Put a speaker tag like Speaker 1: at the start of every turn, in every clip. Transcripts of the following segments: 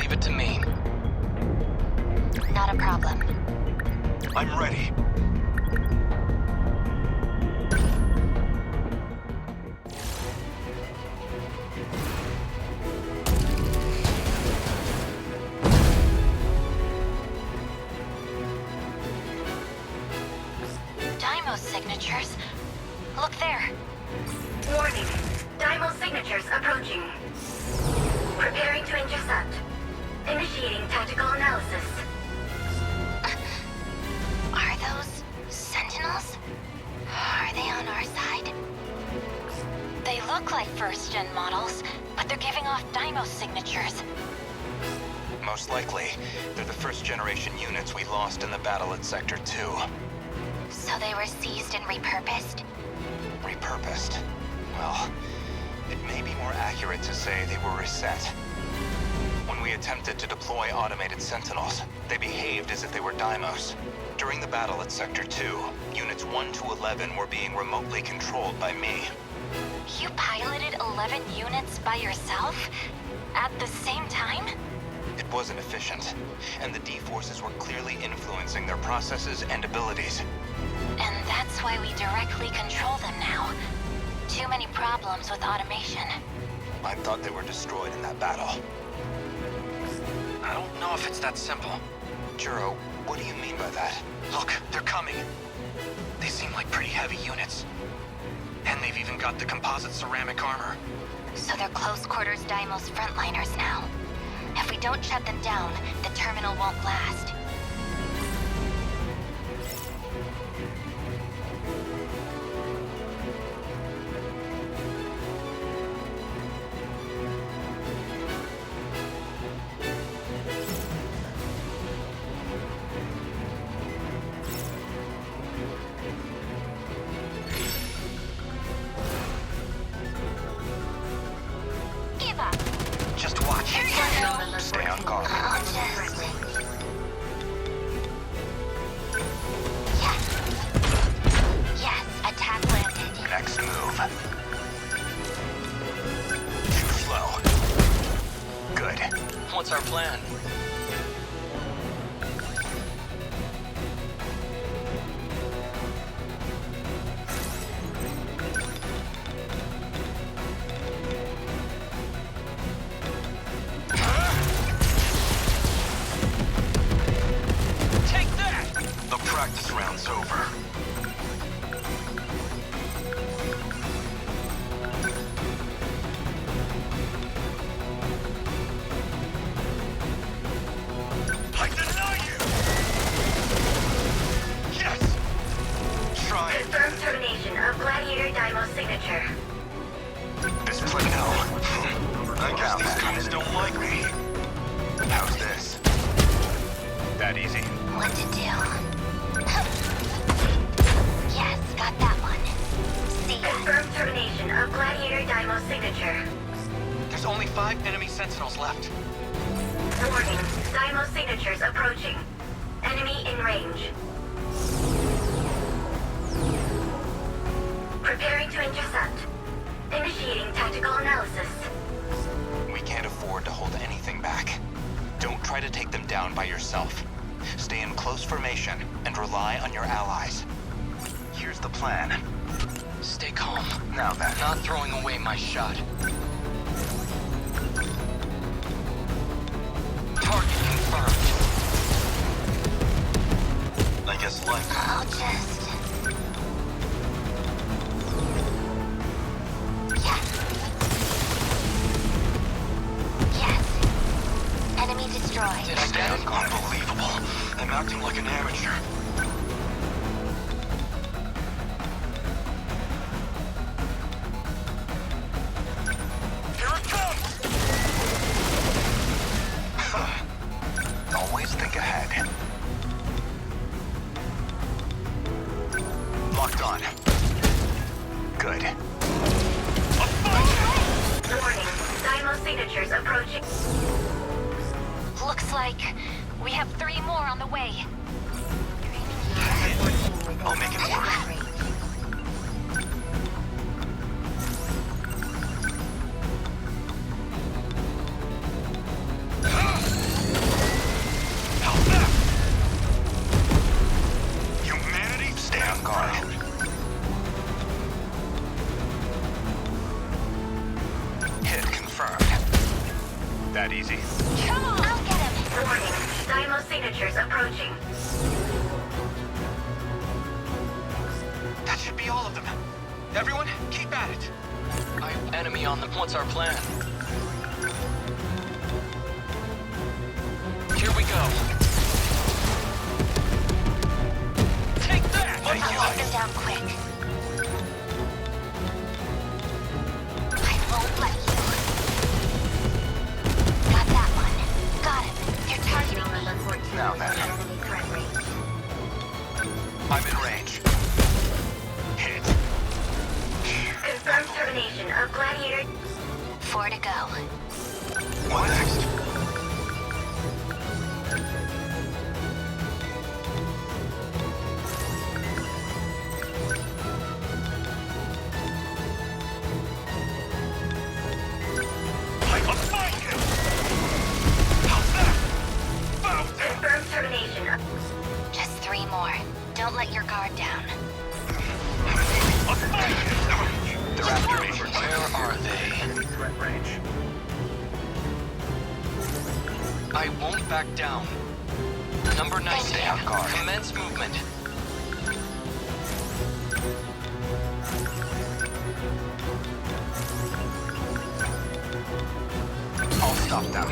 Speaker 1: Leave it to me.
Speaker 2: Not a problem.
Speaker 3: I'm ready.
Speaker 2: Dymo signatures. Look there.
Speaker 4: Warning. Dymo signatures approaching. Preparing to intercept. Initiating tactical analysis.
Speaker 2: Are those Sentinels? Are they on our side? They look like first-gen models, but they're giving off Dymo signatures.
Speaker 3: Most likely, they're the first-generation units we lost in the battle at Sector 2.
Speaker 2: So they were seized and repurposed?
Speaker 3: Repurposed. Well, it may be more accurate to say they were reset. When we attempted to deploy automated Sentinels, they behaved as if they were Dymos. During the battle at Sector 2, Units 1 to 11 were being remotely controlled by me.
Speaker 2: You piloted 11 units by yourself? At the same time?
Speaker 3: It wasn't efficient, and the D-forces were clearly influencing their processes and abilities.
Speaker 2: And that's why we directly control them now. Too many problems with automation.
Speaker 3: I thought they were destroyed in that battle.
Speaker 1: I don't know if it's that simple.
Speaker 3: Juro, what do you mean by that?
Speaker 1: Look, they're coming. They seem like pretty heavy units. And they've even got the composite ceramic armor.
Speaker 2: So they're close-quarters Dymo's frontliners now. If we don't shut them down, the terminal won't last. Give up!
Speaker 1: Just watch.
Speaker 3: Stay on guard.
Speaker 2: I'll just... Yes. Yes, attack landed.
Speaker 3: Next move. Too slow. Good.
Speaker 1: What's our plan? Take that!
Speaker 3: The practice round's over. I deny you! Yes! Try it.
Speaker 4: Confirmed termination of Gladiator Dymo signature.
Speaker 3: This plateau. I guess these guys don't like me. How's this? That easy?
Speaker 2: What to do? Yes, got that one. See ya.
Speaker 4: Confirmed termination of Gladiator Dymo signature.
Speaker 1: There's only 5 enemy Sentinels left.
Speaker 4: Warning. Dymo signatures approaching. Enemy in range. Preparing to intercept. Initiating tactical analysis.
Speaker 3: We can't afford to hold anything back. Don't try to take them down by yourself. Stay in close formation and rely on your allies. Here's the plan.
Speaker 1: Stay calm.
Speaker 3: Now then.
Speaker 1: Not throwing away my shot. Target confirmed.
Speaker 3: I guess like
Speaker 2: I'll just... Yes. Yes. Enemy destroyed.
Speaker 1: Did I get it?
Speaker 3: Unbelievable. I'm acting like an amateur. Here it comes! Always think ahead. Locked on. Good.
Speaker 4: Warning. Dymo signatures approaching.
Speaker 2: Looks like we have 3 more on the way.
Speaker 3: I'll make it work.
Speaker 1: That easy.
Speaker 2: Come on! I'll get him!
Speaker 4: Warning. Dymo signatures approaching.
Speaker 1: That should be all of them. Everyone, keep at it.
Speaker 5: Enemy on them. What's our plan? Here we go. Take that!
Speaker 2: I'll take them down quick. I won't let you. Got that one. Got him. They're targeting me.
Speaker 3: Now then.
Speaker 4: Enemy threat range.
Speaker 1: I'm in range. Hit.
Speaker 4: Confirmed termination of Gladiator.
Speaker 2: 4 to go.
Speaker 1: What next? I'll find you! How's that? Found it!
Speaker 4: Confirmed termination of...
Speaker 2: Just 3 more. Don't let your guard down.
Speaker 1: I'll find you! They're after me.
Speaker 5: Where are they?
Speaker 1: Enemy threat range.
Speaker 5: I won't back down. Number 19.
Speaker 3: Stay on guard.
Speaker 5: Commence movement.
Speaker 1: I'll stop them.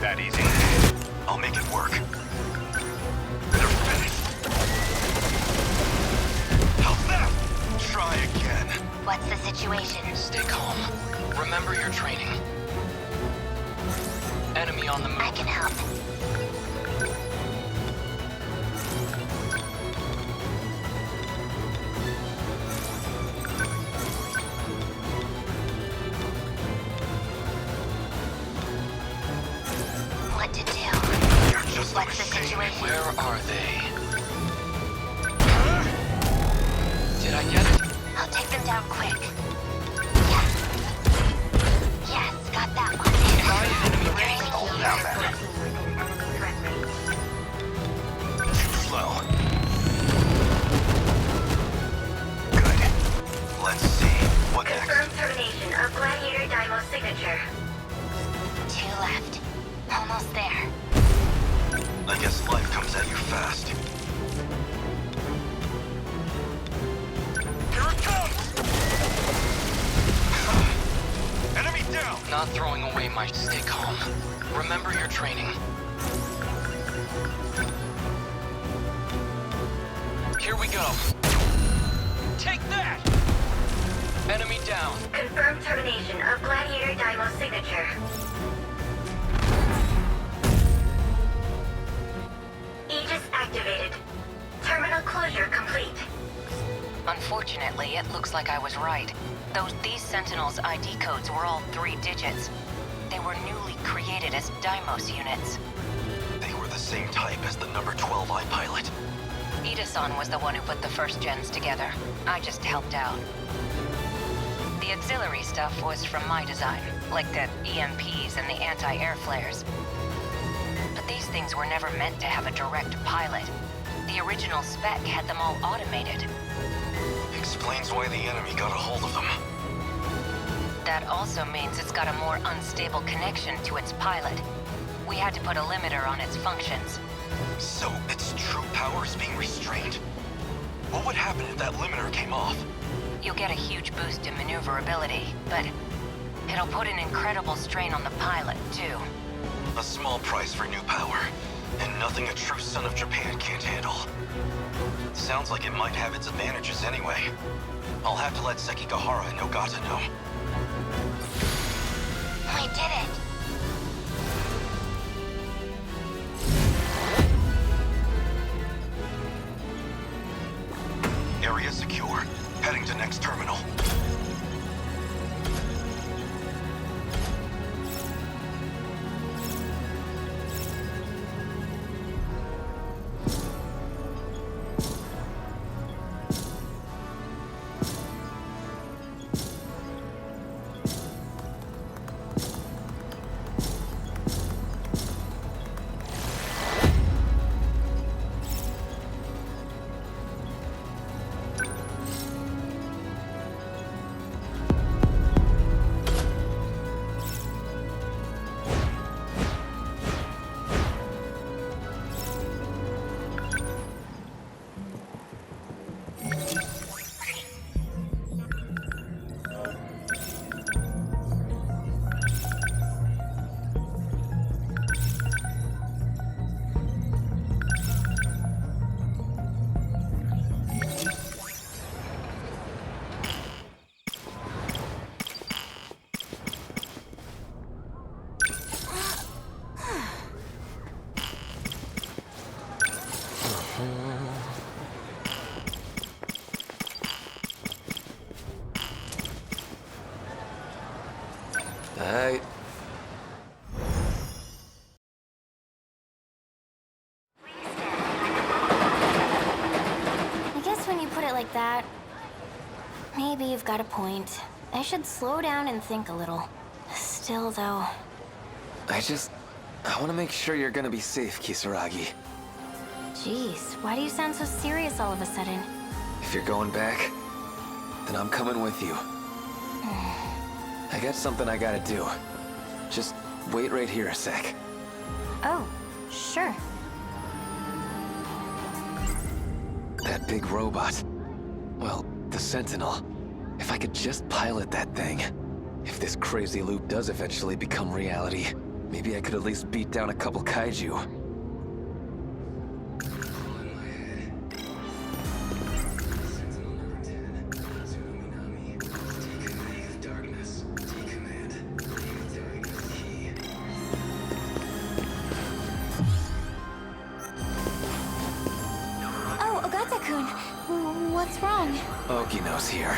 Speaker 1: That easy. I'll make it work. They're finished. How's that? Try again.
Speaker 2: What's the situation?
Speaker 5: Stay calm. Remember your training. Enemy on the move.
Speaker 2: I can help. What to do?
Speaker 1: You're just a
Speaker 2: What's the
Speaker 1: machine.
Speaker 2: situation?
Speaker 5: Where are they? Did I get it?
Speaker 2: I'll take them down quick. Yes. Yes, got that one.
Speaker 5: Try enemy range.
Speaker 1: Now then.
Speaker 4: Enemy threat range.
Speaker 1: Too slow. Good. Let's see. What next?
Speaker 4: Confirmed termination of Gladiator Dymo signature.
Speaker 2: 2 left. Almost there.
Speaker 1: I guess life comes at you fast. Here it comes! Enemy down!
Speaker 5: Not throwing away my... Stay calm. Remember your training. Here we go. Take that! Enemy down.
Speaker 4: Confirmed termination of Gladiator Dymo signature. Aegis activated. Terminal closure complete.
Speaker 6: Unfortunately, it looks like I was right. These Sentinels' ID codes were all 3 digits. They were newly created as Deimos units.
Speaker 1: They were the same type as the number 12 pilot.
Speaker 6: Edison was the one who put the first gens together. I just helped out. The auxiliary stuff was from my design, like the EMPs and the anti-air flares. But these things were never meant to have a direct pilot. The original spec had them all automated.
Speaker 1: Explains why the enemy got a hold of them.
Speaker 6: That also means it's got a more unstable connection to its pilot. We had to put a limiter on its functions.
Speaker 1: So its true power is being restrained? What would happen if that limiter came off?
Speaker 6: You'll get a huge boost in maneuverability, but it'll put an incredible strain on the pilot, too.
Speaker 1: A small price for new power, and nothing a true son of Japan can't handle. Sounds like it might have its advantages anyway. I'll have to let Sekigahara and Nogata know.
Speaker 2: We did it.
Speaker 1: Area secure. Heading to next terminal.
Speaker 7: Alright.
Speaker 2: I guess when you put it like that, maybe you've got a point. I should slow down and think a little. Still, though...
Speaker 7: I want to make sure you're gonna be safe, Kisaragi.
Speaker 2: Jeez, why do you sound so serious all of a sudden?
Speaker 7: If you're going back, then I'm coming with you. I got something I gotta do. Just wait right here a sec.
Speaker 2: Oh, sure.
Speaker 7: That big robot. Well, the Sentinel. If I could just pilot that thing. If this crazy loop does eventually become reality, maybe I could at least beat down a couple kaiju.
Speaker 2: Oh, Ogata-kun, what's wrong?
Speaker 7: Okino's here.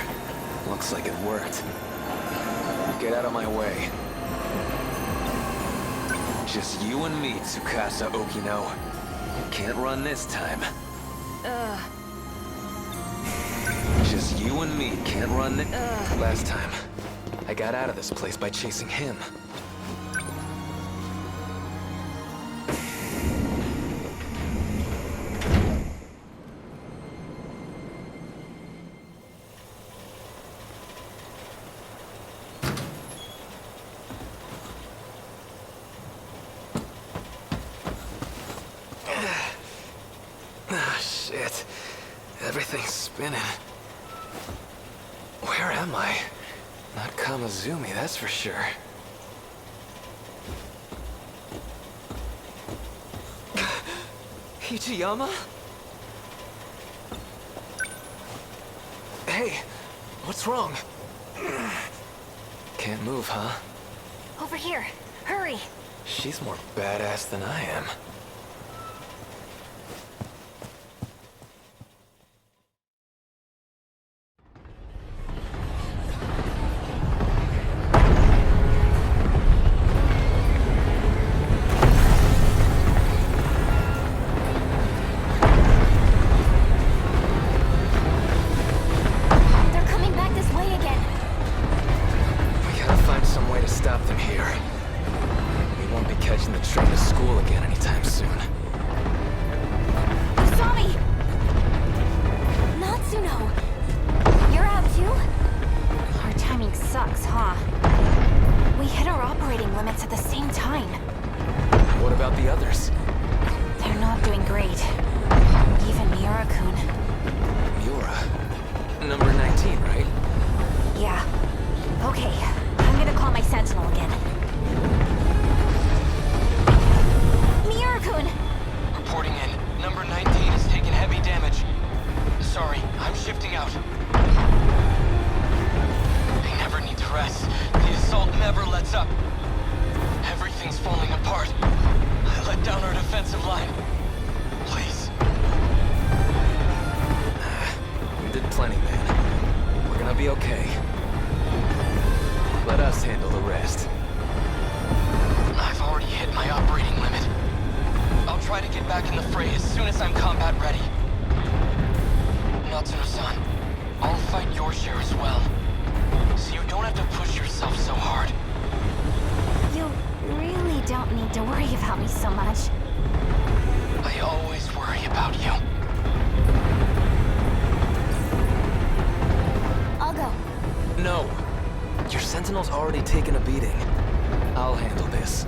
Speaker 7: Looks like it worked. Get out of my way. Just you and me, Tsukasa Okino. Can't run this time. Just you and me can't run this. Last time, I got out of this place by chasing him. Ah, shit. Everything's spinning. Where am I? Not Kamazumi, that's for sure. Ichiyama? Hey, what's wrong? Can't move, huh?
Speaker 2: Over here, hurry!
Speaker 7: She's more badass than I am.
Speaker 2: They're coming back this way again!
Speaker 7: We gotta find some way to stop them here. We won't be catching the train to school again anytime soon.
Speaker 2: You saw me! Natsuno! You're out too? Our timing sucks, huh? We hit our operating limits at the same time.
Speaker 7: What about the others?
Speaker 2: They're not doing great. Even Miura-kun.
Speaker 7: Miura? Number 19, right?
Speaker 2: Yeah. Okay, I'm gonna call my Sentinel again. Miura-kun!
Speaker 5: Reporting in. Number 19 has taken heavy damage. Sorry, I'm shifting out. They never need to rest. The assault never lets up. Everything's falling apart. I let down our defensive line. Please.
Speaker 7: We did plenty, man. We're gonna be okay. Let us handle the rest.
Speaker 5: I've already hit my operating limit. I'll try to get back in the fray as soon as I'm combat ready. Natsuno-san, I'll fight your share as well. So you don't have to push yourself so hard.
Speaker 2: You really don't need to worry about me so much.
Speaker 5: I always worry about you.
Speaker 2: I'll go.
Speaker 7: No! Your Sentinel's already taken a beating. I'll handle this.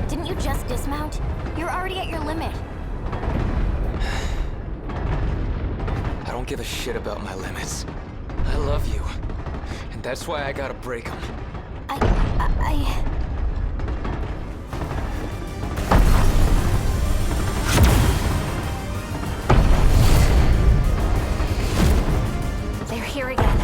Speaker 2: Didn't you just dismount? You're already at your limit.
Speaker 7: I don't give a shit about my limits. I love you. And that's why I gotta break them.
Speaker 2: They're here again.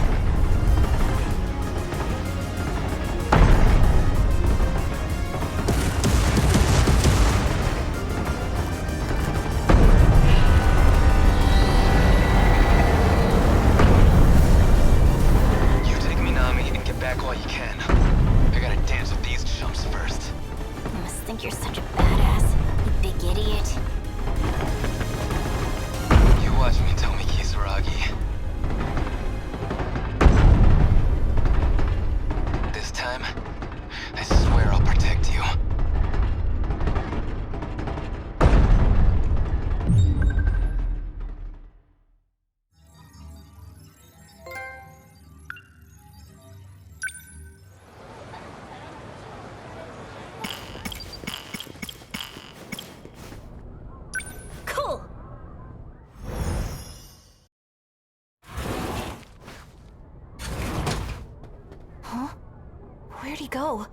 Speaker 5: You take Minami and get back while you can. I gotta dance with
Speaker 8: Where'd he go?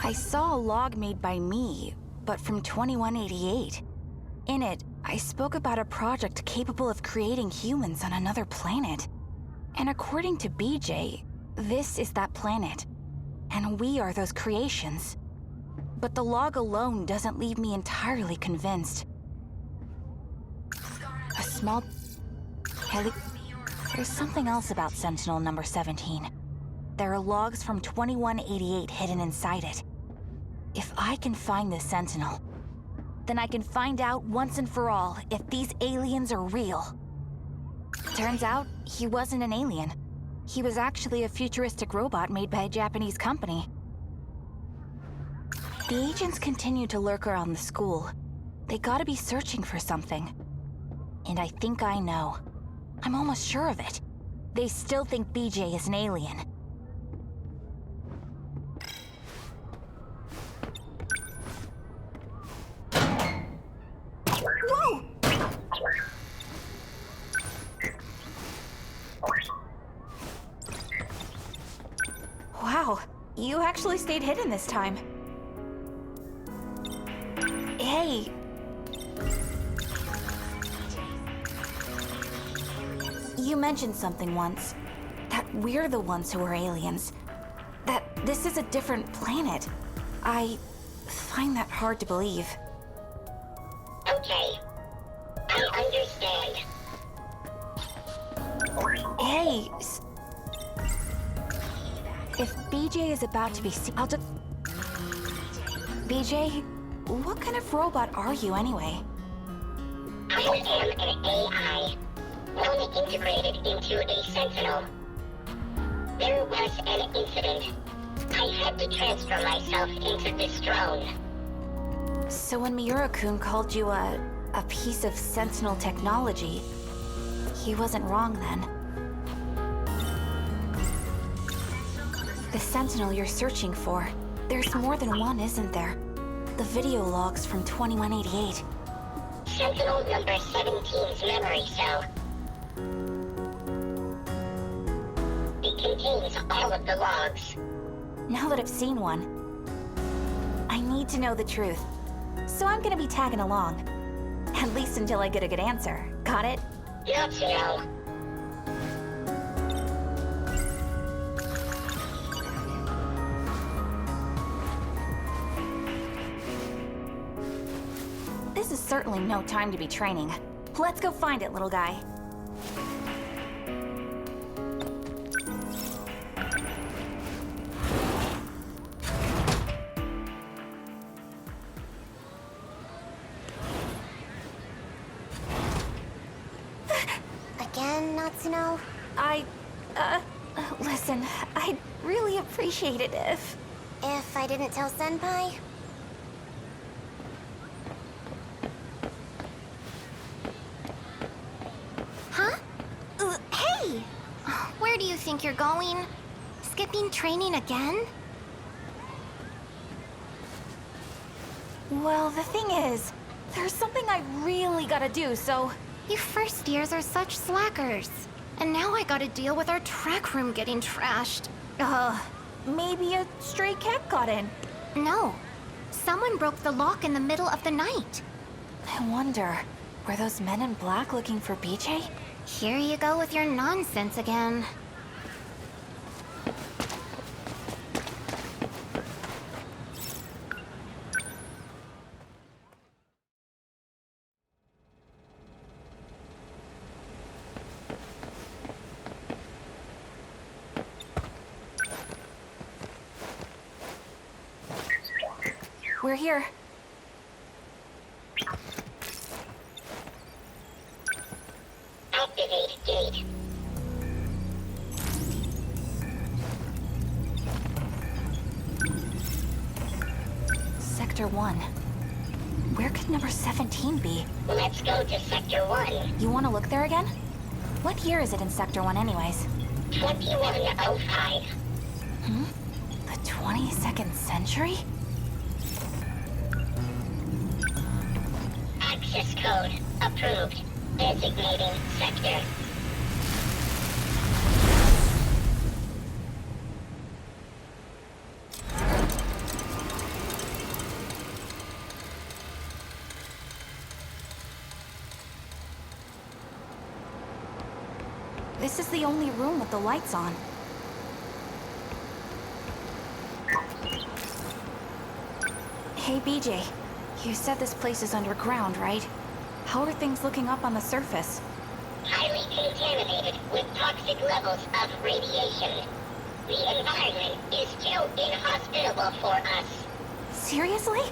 Speaker 8: I saw a log made by me, but from 2188. In it, I spoke about a project capable of creating humans on another planet. And according to BJ, this is that planet. And we are those creations. But the log alone doesn't leave me entirely convinced. A small There's something else about Sentinel number 17. There are logs from 2188 hidden inside it. If I can find this Sentinel, then I can find out once and for all if these aliens are real. Turns out, he wasn't an alien. He was actually a futuristic robot made by a Japanese company. The agents continue to lurk around the school. They gotta be searching for something. And I think I know. I'm almost sure of it. They still think BJ is an alien. Whoa! Wow, you actually stayed hidden this time. Hey. You mentioned something once. That we're the ones who are aliens. That this is a different planet. I find that hard to believe.
Speaker 4: Okay. I understand.
Speaker 8: Hey. If BJ is about to be seen, BJ, what kind of robot are you anyway?
Speaker 4: I am an AI, only integrated into a Sentinel. There was an incident. I had to transfer myself into this drone.
Speaker 8: So when Miura-kun called you a piece of Sentinel technology, he wasn't wrong then. The Sentinel you're searching for, there's more than one, isn't there? The video logs from 2188.
Speaker 4: Sentinel number 17's memory cell. It contains all of the logs.
Speaker 8: Now that I've seen one, I need to know the truth. So I'm gonna be tagging along. At least until I get a good answer. Got it?
Speaker 4: Not to know.
Speaker 8: This is certainly no time to be training. Let's go find it, little guy.
Speaker 2: Again, Natsuno?
Speaker 8: Listen, I'd really appreciate it if...
Speaker 2: If I didn't tell Senpai? Huh? Hey! Where do you think you're going? Skipping training again?
Speaker 8: Well, the thing is, there's something I really gotta do, so...
Speaker 2: You first years are such slackers. And now I gotta deal with our track room getting trashed.
Speaker 8: Maybe a stray cat got in.
Speaker 2: No. Someone broke the lock in the middle of the night.
Speaker 8: I wonder, were those men in black looking for BJ?
Speaker 2: Here you go with your nonsense again.
Speaker 8: We're here.
Speaker 4: Activate gate.
Speaker 8: Sector 1. Where could number 17 be?
Speaker 4: Let's go to Sector 1.
Speaker 8: You want to look there again? What year is it in Sector 1 anyways?
Speaker 4: 2105.
Speaker 8: The 22nd century?
Speaker 4: Access code approved. Designating sector.
Speaker 8: This is the only room with the lights on. Hey, BJ. You said this place is underground, right? How are things looking up on the surface?
Speaker 4: Highly contaminated with toxic levels of radiation. The environment is too inhospitable for us.
Speaker 8: Seriously?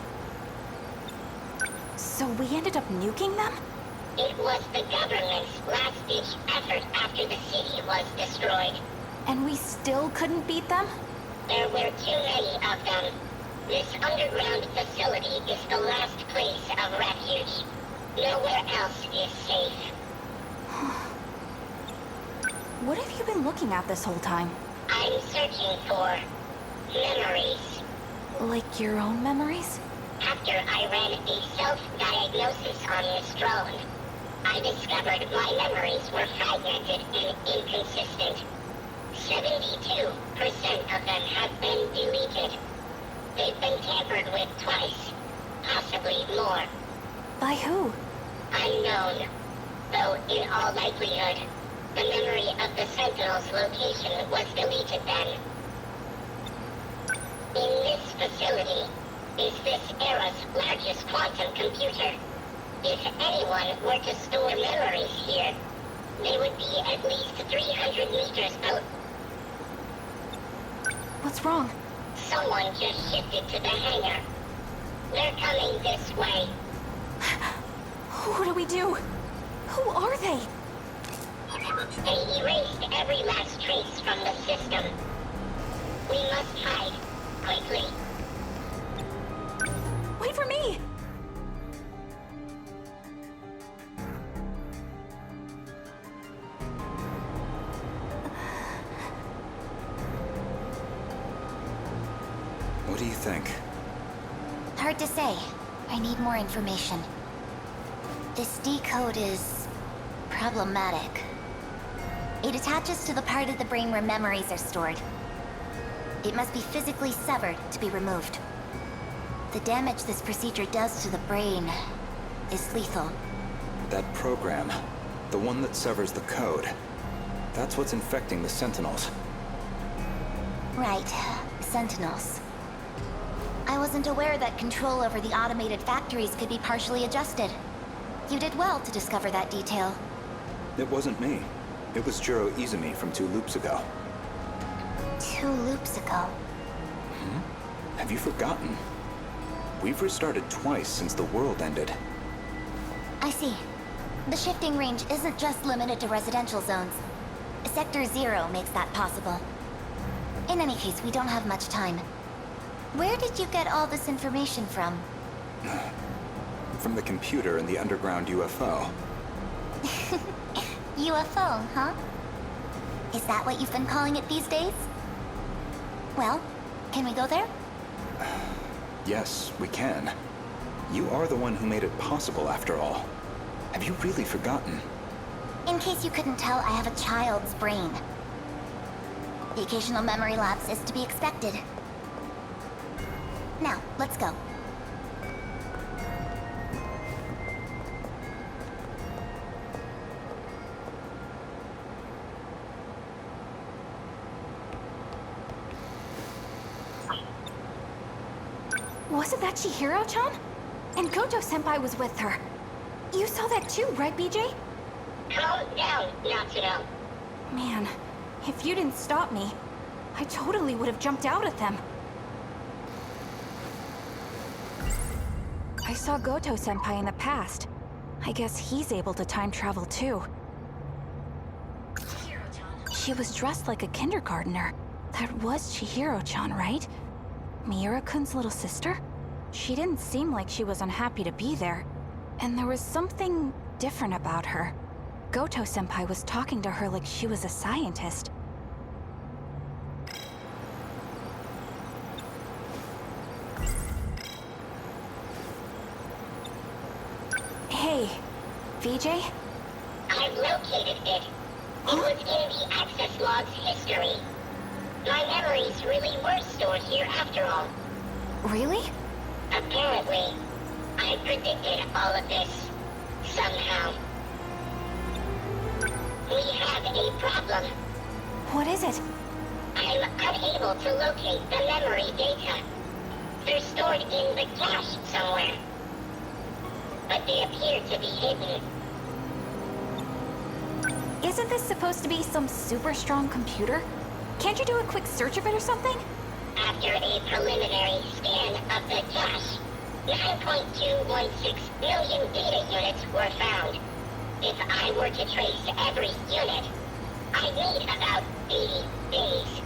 Speaker 8: So we ended up nuking them?
Speaker 4: It was the government's last-ditch effort after the city was destroyed.
Speaker 8: And we still couldn't beat them?
Speaker 4: There were too many of them. This underground facility is the last place of refuge. Nowhere else is safe.
Speaker 8: What have you been looking at this whole time?
Speaker 4: I'm searching for memories.
Speaker 8: Like your own memories?
Speaker 4: After I ran a self-diagnosis on this drone, I discovered my memories were fragmented and inconsistent. 72% of them have been deleted. They've been tampered with twice, possibly more.
Speaker 8: By who?
Speaker 4: Unknown. Though in all likelihood, the memory of the Sentinels' location was deleted then. In this facility is this era's largest quantum computer. If anyone were to store memories here, they would be at least 300 meters out.
Speaker 8: What's wrong?
Speaker 4: Someone just shifted to the hangar. They're coming this way.
Speaker 8: What do we do? Who are they?
Speaker 4: They erased every last trace from the system. We must hide, quickly.
Speaker 8: Wait for me!
Speaker 3: What do you think?
Speaker 2: Hard to say. I need more information. This decode is problematic. It attaches to the part of the brain where memories are stored. It must be physically severed to be removed. The damage this procedure does to the brain is lethal.
Speaker 3: That program, the one that severs the code, that's what's infecting the Sentinels.
Speaker 2: Right. Sentinels. I wasn't aware that control over the automated factories could be partially adjusted. You did well to discover that detail.
Speaker 3: It wasn't me. It was Jiro Izumi from 2 loops ago.
Speaker 2: 2 loops ago.
Speaker 3: Have you forgotten? We've restarted twice since the world ended.
Speaker 2: I see. The shifting range isn't just limited to residential zones. Sector 0 makes that possible. In any case, we don't have much time. Where did you get all this information from?
Speaker 3: From the computer in the underground UFO.
Speaker 2: UFO, huh? Is that what you've been calling it these days? Well, can we go there?
Speaker 3: Yes, we can. You are the one who made it possible, after all. Have you really forgotten?
Speaker 2: In case you couldn't tell, I have a child's brain. The occasional memory lapse is to be expected. Now, let's go.
Speaker 8: Wasn't that Chihiro-chan? And Goto-senpai was with her. You saw that too, right, BJ?
Speaker 4: Calm down, Natsuno.
Speaker 8: Man, if you didn't stop me, I totally would have jumped out at them. I saw Goto-senpai in the past. I guess he's able to time travel too. She was dressed like a kindergartner. That was Chihiro-chan, right? Miura-kun's little sister? She didn't seem like she was unhappy to be there. And there was something different about her. Goto-senpai was talking to her like she was a scientist. Hey, VJ?
Speaker 4: I've located it. It was in the access log's history. My memories really were stored here after all.
Speaker 8: Really?
Speaker 4: Apparently, I predicted all of this. Somehow. We have a problem.
Speaker 8: What is it?
Speaker 4: I'm unable to locate the memory data. They're stored in the cache somewhere. But they appear to be hidden.
Speaker 8: Isn't this supposed to be some super strong computer? Can't you do a quick search of it or something?
Speaker 4: After a preliminary scan of the cache, 9.216 million data units were found. If I were to trace every unit, I'd need about 80 days.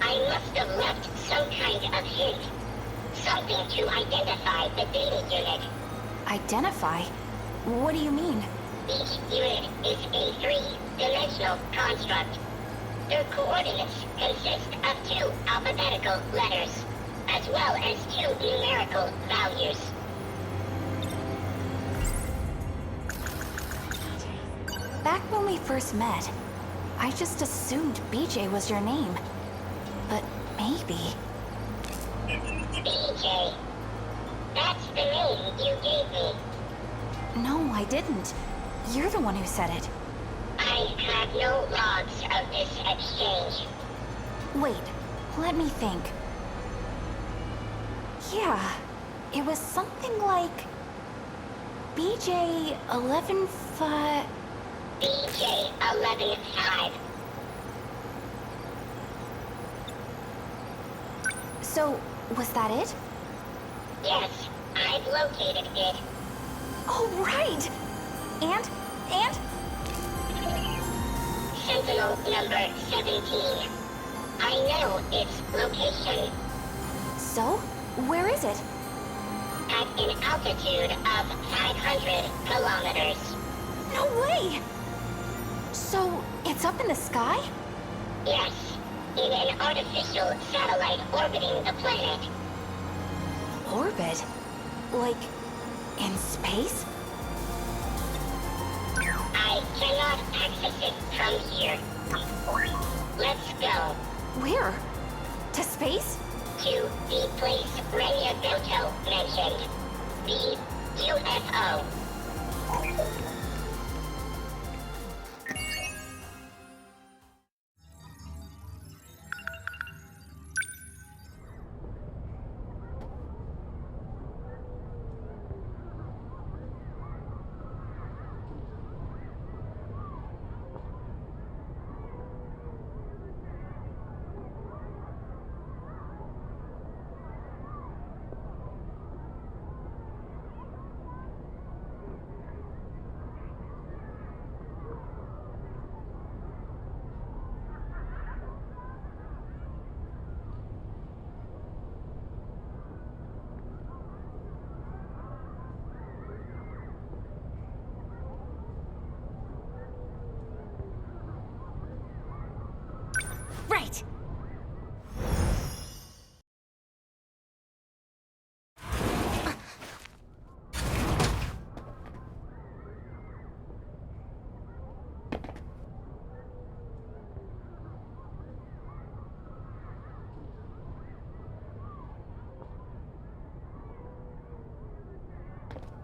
Speaker 4: I must have left some kind of hint. Something to identify the data unit.
Speaker 8: Identify? What do you mean?
Speaker 4: Each unit is a three-dimensional construct. Their coordinates consist of 2 alphabetical letters, as well as 2 numerical values.
Speaker 8: Back when we first met, I just assumed BJ was your name. But maybe...
Speaker 4: BJ. That's the name you gave me.
Speaker 8: No, I didn't. You're the one who said it.
Speaker 4: I have no logs of this exchange.
Speaker 8: Wait, let me think. Yeah, it was something like... BJ 11-5...
Speaker 4: BJ 11-5.
Speaker 8: So, was that it?
Speaker 4: Yes, I've located it.
Speaker 8: Oh, right! And?
Speaker 4: Sentinel number 17. I know its location.
Speaker 8: So, where is it?
Speaker 4: At an altitude of 500 kilometers.
Speaker 8: No way! So, it's up in the sky?
Speaker 4: Yes, in an artificial satellite orbiting the planet.
Speaker 8: Orbit? Like, in space?
Speaker 4: I cannot access it from here. Let's go.
Speaker 8: Where? To space?
Speaker 4: To the place Renya Goto mentioned. The UFO.
Speaker 8: Right!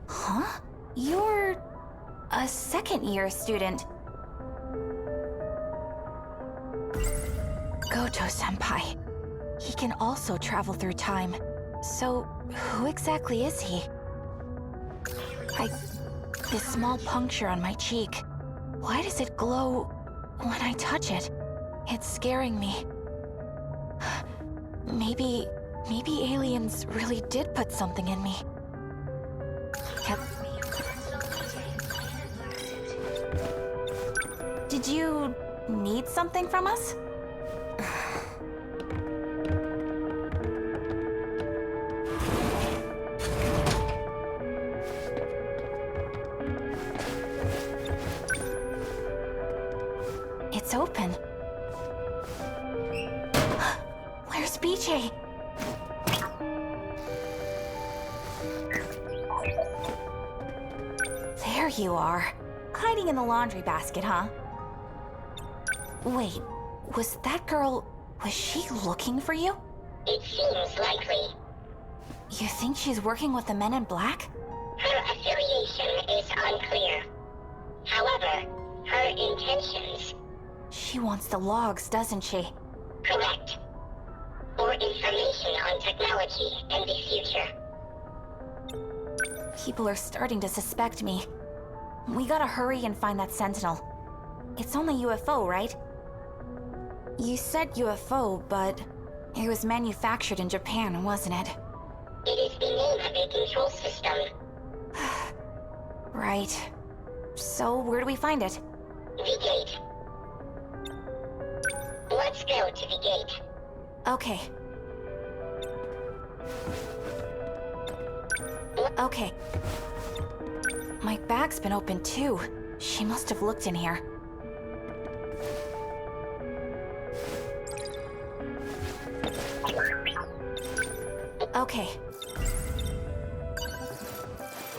Speaker 8: Huh? You're a second-year student. Goto-senpai. He can also travel through time. So, who exactly is he? This small puncture on my cheek. Why does it glow when I touch it? It's scaring me. Maybe aliens really did put something in me. Did you need something from us? It's open. Where's BJ? There you are. Hiding in the laundry basket, huh? Wait, was that girl... was she looking for you?
Speaker 4: It seems likely.
Speaker 8: You think she's working with the Men in Black?
Speaker 4: Her affiliation is unclear. However, her intentions...
Speaker 8: She wants the logs, doesn't she?
Speaker 4: Correct. Or information on technology and the future.
Speaker 8: People are starting to suspect me. We gotta hurry and find that Sentinel. It's only UFO, right? You said UFO, but it was manufactured in Japan, wasn't it?
Speaker 4: It is the name of a control system.
Speaker 8: Right. So, where do we find it?
Speaker 4: The gate. Let's go to the gate.
Speaker 8: Okay. Okay. My bag's been open too. She must have looked in here. Okay.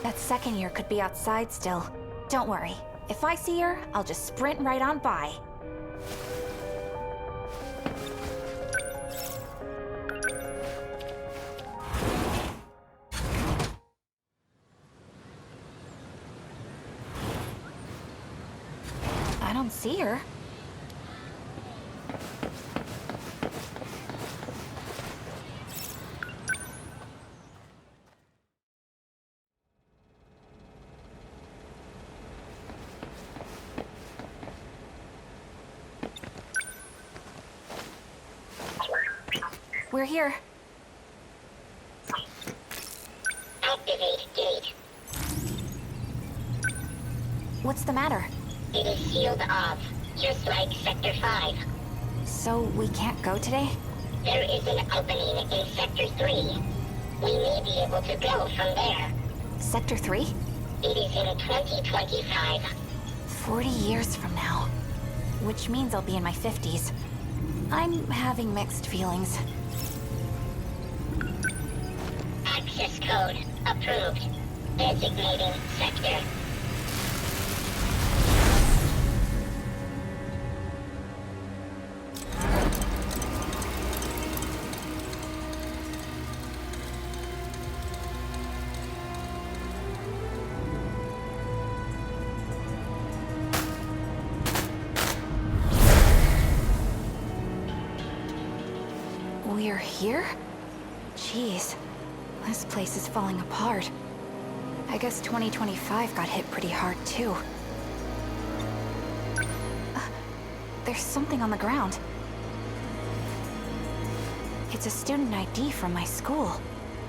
Speaker 8: That second year could be outside still. Don't worry. If I see her, I'll just sprint right on by. I don't see her. We're here.
Speaker 4: Activate gate.
Speaker 8: What's the matter?
Speaker 4: It is sealed off, just like Sector 5.
Speaker 8: So we can't go today?
Speaker 4: There is an opening in Sector 3. We may be able to go from there.
Speaker 8: Sector 3?
Speaker 4: It is in 2025.
Speaker 8: 40 years from now. Which means I'll be in my 50s. I'm having mixed feelings.
Speaker 4: Access code approved. Designating sector.
Speaker 8: We're here? Jeez, this place is falling apart. I guess 2025 got hit pretty hard too. There's something on the ground. It's a student ID from my school.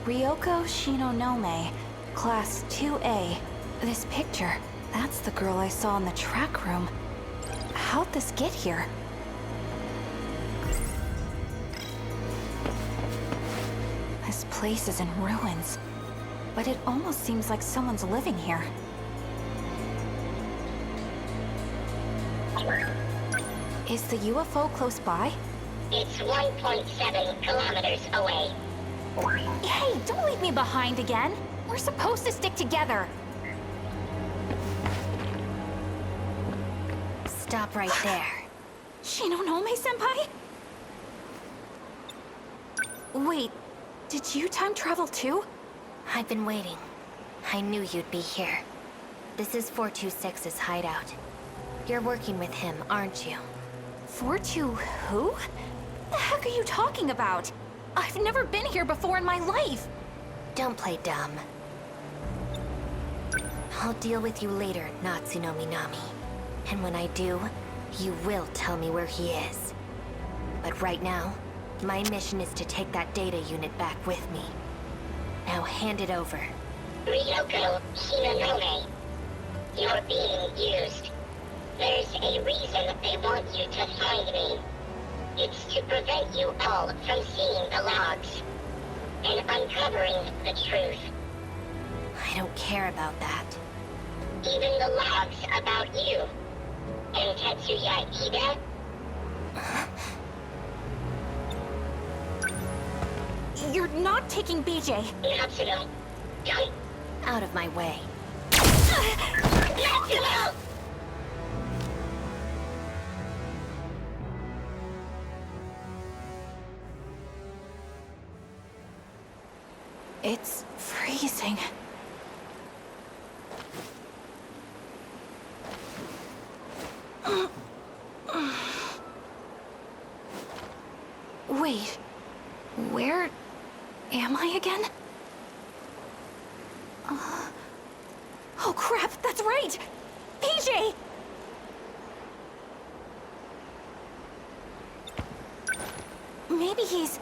Speaker 8: Ryoko Shinonome, Class 2A. This picture, that's the girl I saw in the track room. How'd this get here? This place is in ruins, but it almost seems like someone's living here. Is the UFO close by?
Speaker 4: It's 1.7 kilometers away.
Speaker 8: Hey, don't leave me behind again! We're supposed to stick together! Stop right there. Shinonome-senpai? Wait, did you time travel too?
Speaker 2: I've been waiting. I knew you'd be here. This is 426's hideout. You're working with him, aren't you?
Speaker 8: 42 who? The heck are you talking about? I've never been here before in my life!
Speaker 2: Don't play dumb. I'll deal with you later, Natsuno Minami. And when I do, you will tell me where he is. But right now, my mission is to take that data unit back with me. Now hand it over.
Speaker 4: Ryoko Shinonome. You're being used. There's a reason they want you to find me. It's to prevent you all from seeing the logs and uncovering the truth.
Speaker 2: I don't care about that.
Speaker 4: Even the logs about you and Tetsuya Ida.
Speaker 8: You're not taking BJ.
Speaker 4: Natsuno, don't.
Speaker 2: Out of my way.
Speaker 4: Natsuno!
Speaker 8: It's freezing. Wait, where am I again? Oh crap, that's right! PJ! Maybe he's...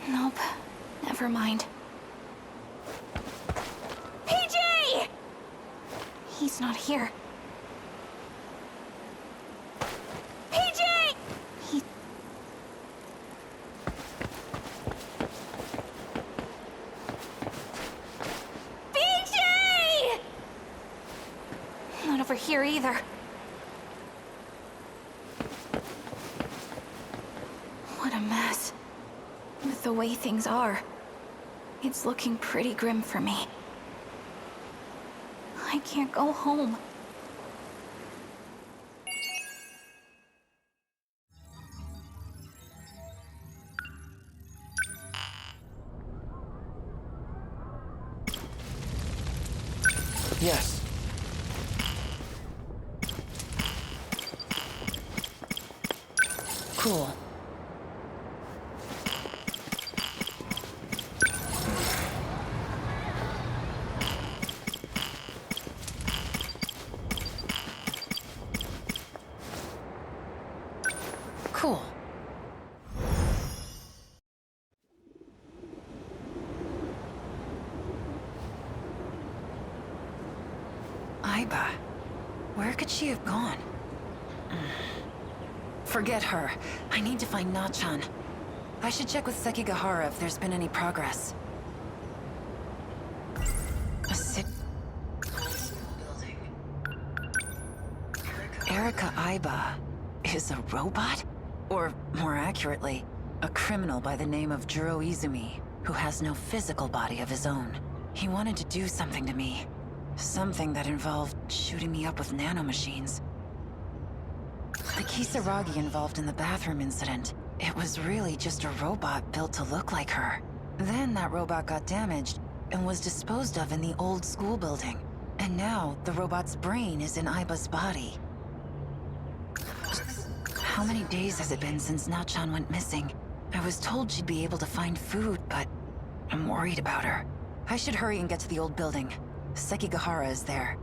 Speaker 8: Nope, never mind. PJ! He's not here. PJ! He... PJ! Not over here either. What a mess. With the way things are, it's looking pretty grim for me. I can't go home.
Speaker 7: Yes.
Speaker 6: Cool. Cool. Aiba. Where could she have gone? Forget her. I need to find Nachan. I should check with Sekigahara if there's been any progress. A sick... Erika Aiba is a robot? Or, more accurately, a criminal by the name of Juro Izumi, who has no physical body of his own. He wanted to do something to me. Something that involved shooting me up with nanomachines. The Kisaragi involved in the bathroom incident, it was really just a robot built to look like her. Then that robot got damaged and was disposed of in the old school building. And now, the robot's brain is in Aiba's body. How many days has it been since Nachan went missing? I was told she'd be able to find food, but I'm worried about her. I should hurry and get to the old building. Sekigahara is there.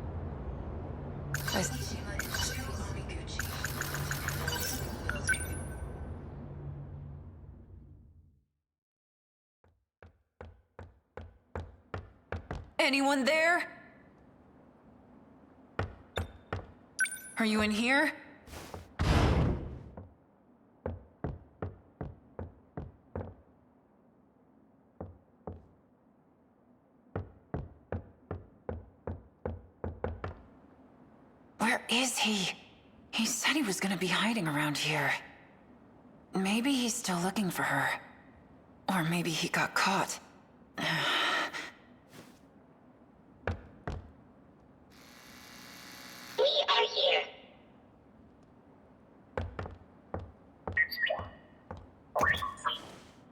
Speaker 6: Anyone there? Are you in here? Where is he? He said he was gonna be hiding around here. Maybe he's still looking for her. Or maybe he got caught.
Speaker 4: We are here.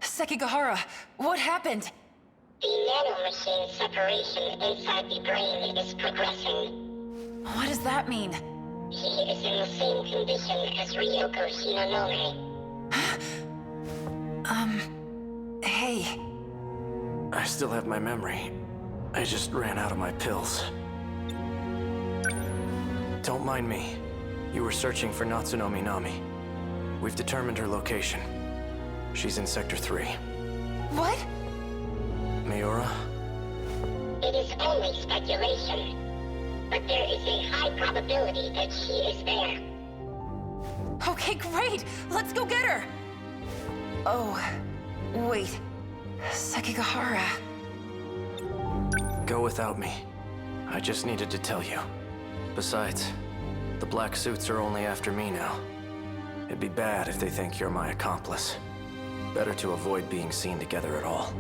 Speaker 6: Sekigahara, what happened?
Speaker 4: The nanomachine separation inside the brain is progressing.
Speaker 6: What does that mean?
Speaker 4: He is in the same condition as Ryoko Shinonome.
Speaker 6: Hey.
Speaker 7: I still have my memory. I just ran out of my pills. Don't mind me. You were searching for Natsuno Minami. We've determined her location. She's in Sector 3.
Speaker 6: What?
Speaker 7: Miura?
Speaker 4: It is only speculation, but there is a high probability that she is there.
Speaker 6: Okay, great! Let's go get her! Oh, wait. Sekigahara.
Speaker 7: Go without me. I just needed to tell you. Besides, the black suits are only after me now. It'd be bad if they think you're my accomplice. Better to avoid being seen together at all.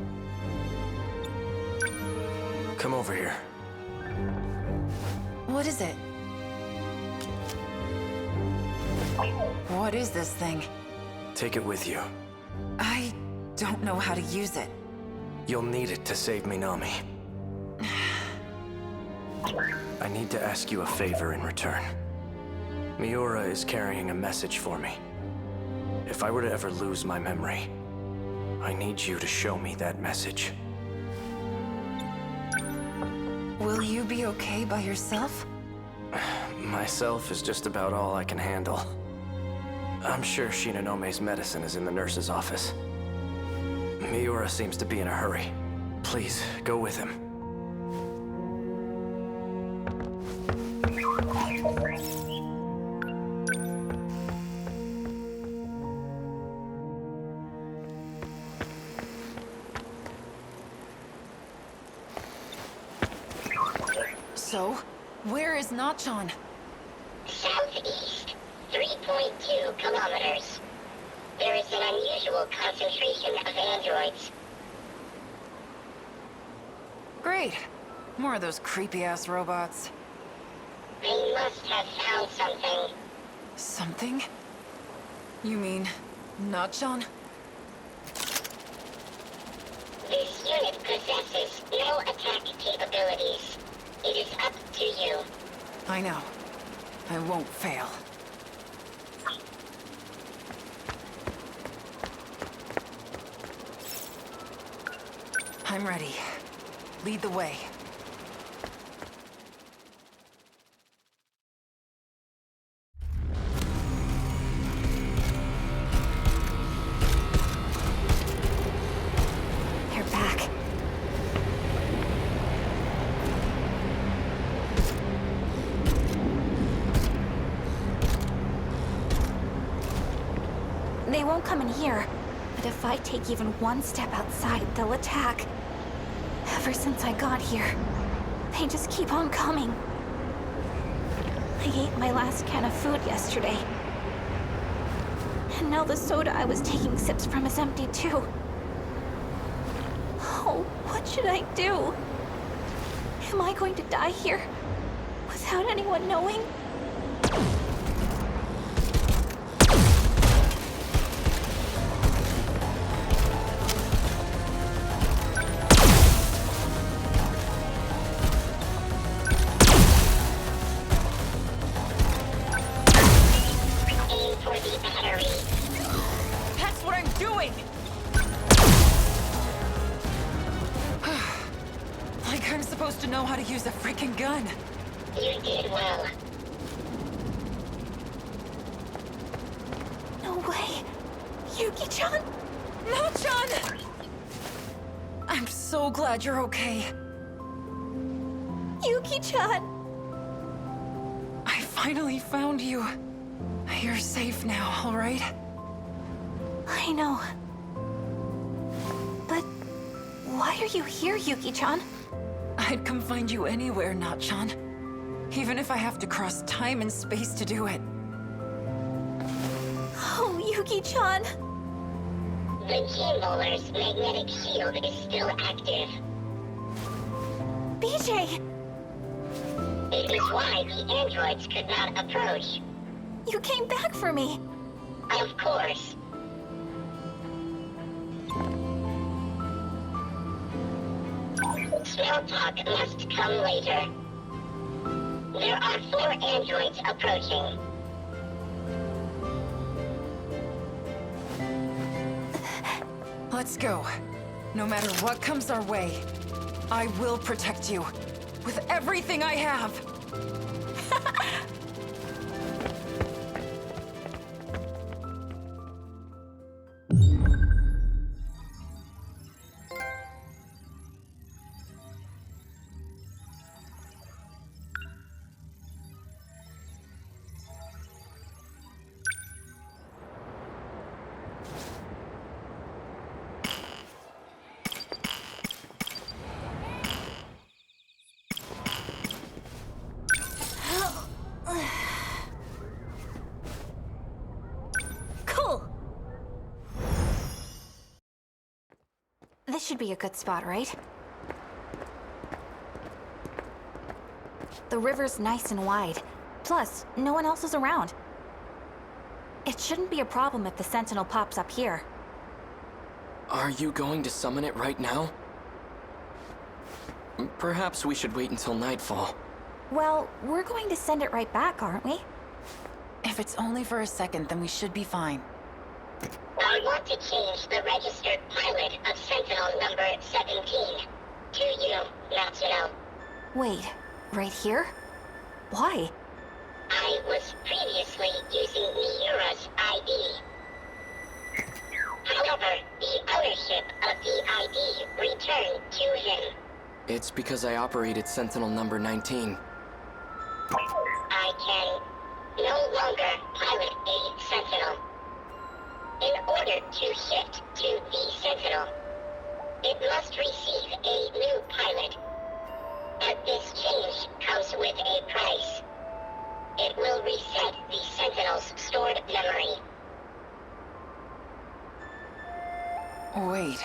Speaker 7: Come over here.
Speaker 6: What is it? What is this thing?
Speaker 7: Take it with you.
Speaker 6: I don't know how to use it.
Speaker 7: You'll need it to save Minami.
Speaker 5: I need to ask you a favor in return. Miura is carrying a message for me. If I were to ever lose my memory, I need you to show me that message.
Speaker 8: Will you be okay by yourself?
Speaker 5: Myself is just about all I can handle. I'm sure Shinanome's medicine is in the nurse's office. Miura seems to be in a hurry. Please, go with him.
Speaker 8: So, where is Nachan?
Speaker 4: Southeast, 3.2 kilometers. There is an unusual concentration of androids.
Speaker 8: Great. More of those creepy-ass robots.
Speaker 4: They must have found something.
Speaker 8: Something? You mean, Nachan?
Speaker 4: This unit possesses no attack capabilities. It is up to you.
Speaker 8: I know. I won't fail. I'm ready. Lead the way. You're back.
Speaker 2: They won't come in here, but if I take even one step outside, they'll attack. Ever since I got here, they just keep on coming. I ate my last can of food yesterday. And now the soda I was taking sips from is empty too. Oh, what should I do? Am I going to die here? Without anyone knowing?
Speaker 4: Aim for the battery.
Speaker 8: That's what I'm doing! Like I'm supposed to know how to use a freaking gun.
Speaker 4: You did well.
Speaker 2: No way. Yuki-chan?
Speaker 8: Nachan! I'm so glad you're okay.
Speaker 2: Yuki-chan!
Speaker 8: I finally found you. You're safe now, all right?
Speaker 2: I know. But why are you here, Yuki-chan?
Speaker 8: I'd come find you anywhere, Nachan. Even if I have to cross time and space to do it.
Speaker 2: Oh, Yuki-chan.
Speaker 4: The Keymolar's magnetic shield is still active.
Speaker 2: BJ!
Speaker 4: It is why the androids could not approach.
Speaker 2: You came back for me.
Speaker 4: Of course. Small talk must come later. There are 4 androids approaching.
Speaker 8: Let's go. No matter what comes our way, I will protect you. With everything I have.
Speaker 2: Cool. This should be a good spot, right? The river's nice and wide. Plus, no one else is around. It shouldn't be a problem if the Sentinel pops up here.
Speaker 7: Are you going to summon it right now? Perhaps we should wait until nightfall.
Speaker 8: Well, we're going to send it right back, aren't we?
Speaker 9: If it's only for a second, then we should be fine.
Speaker 4: I want to change the registered pilot of Sentinel number 17 to you, Natsuno.
Speaker 8: Wait, right here? Why?
Speaker 4: I was previously using Miura's ID. However, the ownership of the ID returned to him.
Speaker 5: It's because I operated Sentinel number 19.
Speaker 4: I can no longer pilot a Sentinel. In order to shift to the Sentinel, it must receive a new pilot. But this change comes with a price. It will reset the Sentinel's stored memory.
Speaker 9: Wait,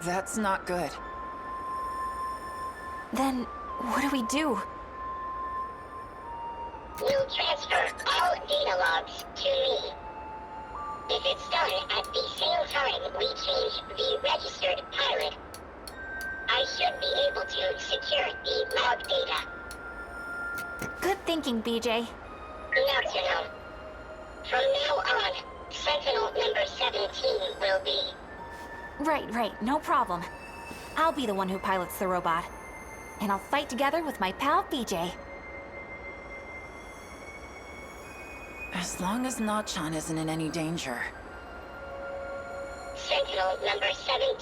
Speaker 9: that's not good.
Speaker 8: Then, what do we do?
Speaker 4: We'll transfer all data logs to me. If it's done at the same time we change the registered pilot, I should be able to secure the log data.
Speaker 8: Good thinking, BJ.
Speaker 4: Natsuno. From now on, Sentinel number 17 will be...
Speaker 8: Right, no problem. I'll be the one who pilots the robot. And I'll fight together with my pal, BJ.
Speaker 9: As long as Nachan isn't in any danger.
Speaker 4: Sentinel number 17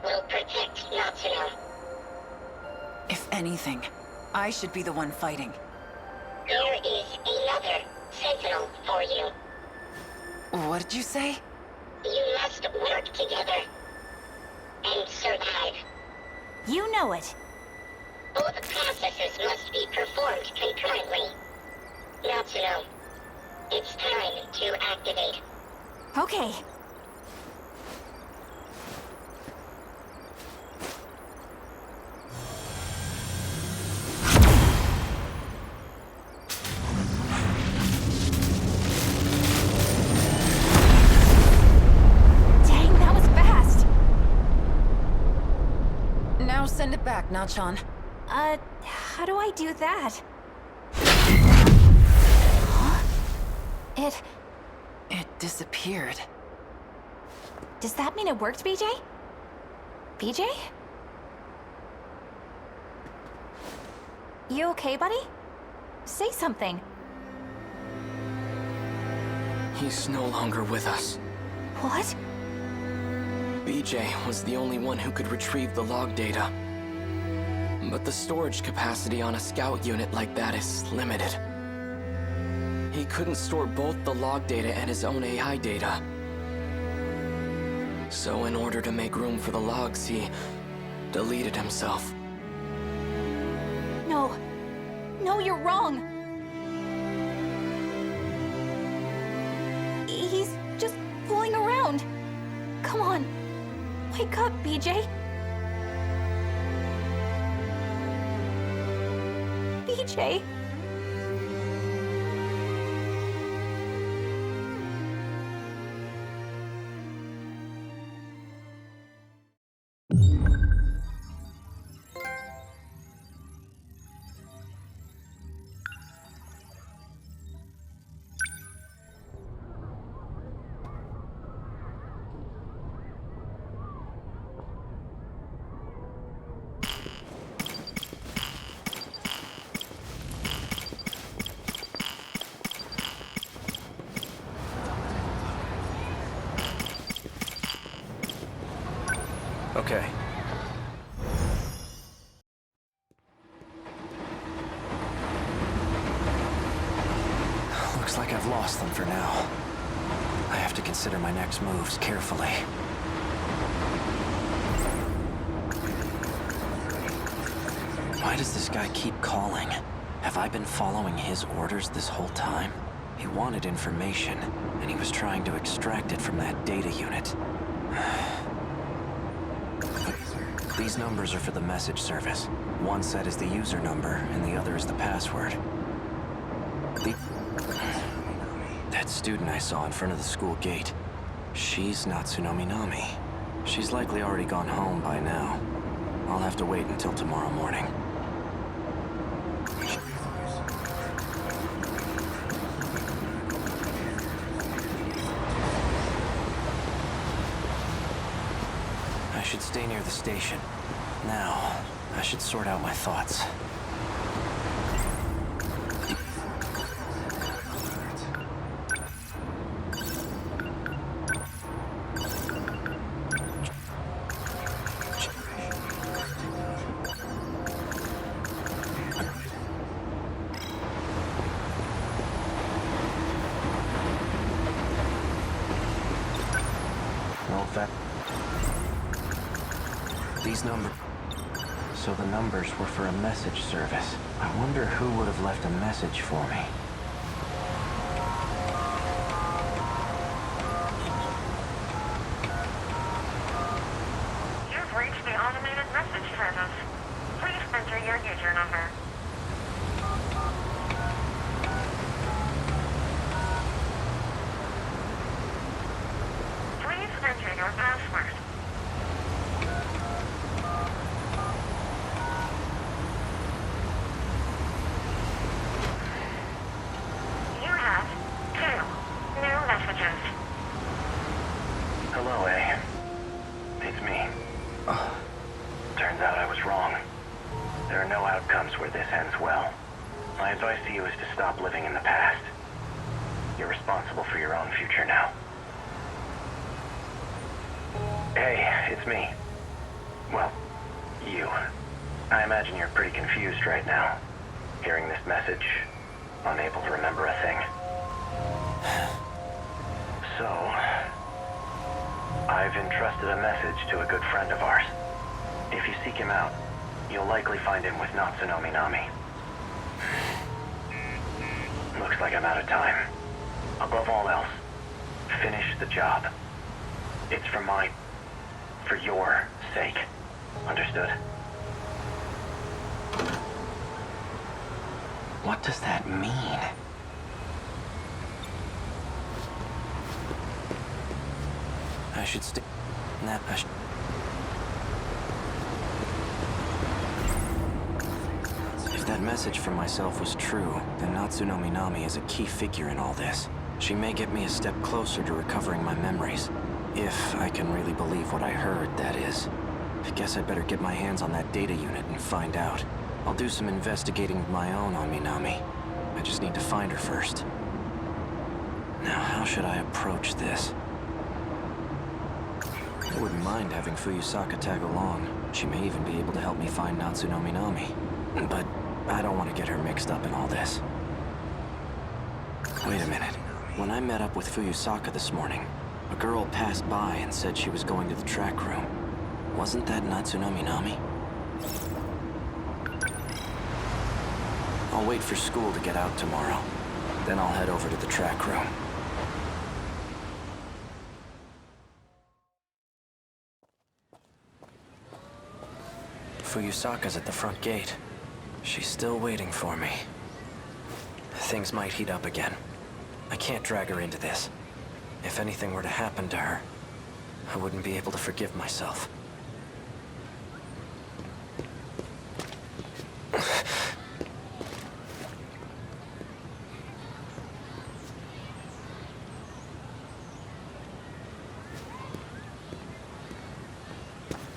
Speaker 4: will protect Natsuno.
Speaker 9: If anything, I should be the one fighting.
Speaker 4: There is another Sentinel for you.
Speaker 9: What did you say?
Speaker 4: You must work together and survive.
Speaker 8: You know it.
Speaker 4: Both processes must be performed concurrently. Natsuno, it's time to activate.
Speaker 8: Okay. Dang, that was fast.
Speaker 9: Now send it back, Nachan.
Speaker 8: How do I do that? Huh?
Speaker 9: It disappeared.
Speaker 8: Does that mean it worked, BJ? BJ? You okay, buddy? Say something.
Speaker 5: He's no longer with us.
Speaker 8: What?
Speaker 5: BJ was the only one who could retrieve the log data. But the storage capacity on a scout unit like that is limited. He couldn't store both the log data and his own AI data. So in order to make room for the logs, he deleted himself.
Speaker 8: No. No, you're wrong. He's just fooling around. Come on. Wake up, BJ. BJ.
Speaker 5: Okay. Looks like I've lost them for now. I have to consider my next moves carefully. Why does this guy keep calling? Have I been following his orders this whole time? He wanted information, and he was trying to extract it from that data unit. These numbers are for the message service. One set is the user number, and the other is the password. That student I saw in front of the school gate. She's Natsuno Minami. She's likely already gone home by now. I'll have to wait until tomorrow morning. should stay near the station. Now, I should sort out my thoughts. These numbers... So the numbers were for a message service. I wonder who would have left a message for me.
Speaker 10: You've reached the automated message service. Please enter your user number. Please enter your password. You have 2 new messages.
Speaker 5: Hello, A. It's me. Turns out I was wrong. There are no outcomes where this ends well. My advice to you is to stop living in the past. You're responsible for your own future now. Hey, it's me. Well, you. I imagine you're pretty confused right now. Hearing this message, unable to remember a thing. So, I've entrusted a message to a good friend of ours. If you seek him out, you'll likely find him with Natsuno Minami. Looks like I'm out of time. Above all else, finish the job. It's for your sake. Understood? What does that mean? I should stay... If that message from myself was true, then Natsuno Minami is a key figure in all this. She may get me a step closer to recovering my memories. If I can really believe what I heard, that is. I guess I'd better get my hands on that data unit and find out. I'll do some investigating of my own on Minami. I just need to find her first. Now, how should I approach this? I wouldn't mind having Fuyusaka tag along. She may even be able to help me find Natsuno Minami. But I don't want to get her mixed up in all this. Wait a minute. When I met up with Fuyusaka this morning, a girl passed by and said she was going to the track room. Wasn't that Natsuno Minami? I'll wait for school to get out tomorrow. Then I'll head over to the track room. Fuyusaka's at the front gate. She's still waiting for me. Things might heat up again. I can't drag her into this. If anything were to happen to her, I wouldn't be able to forgive myself.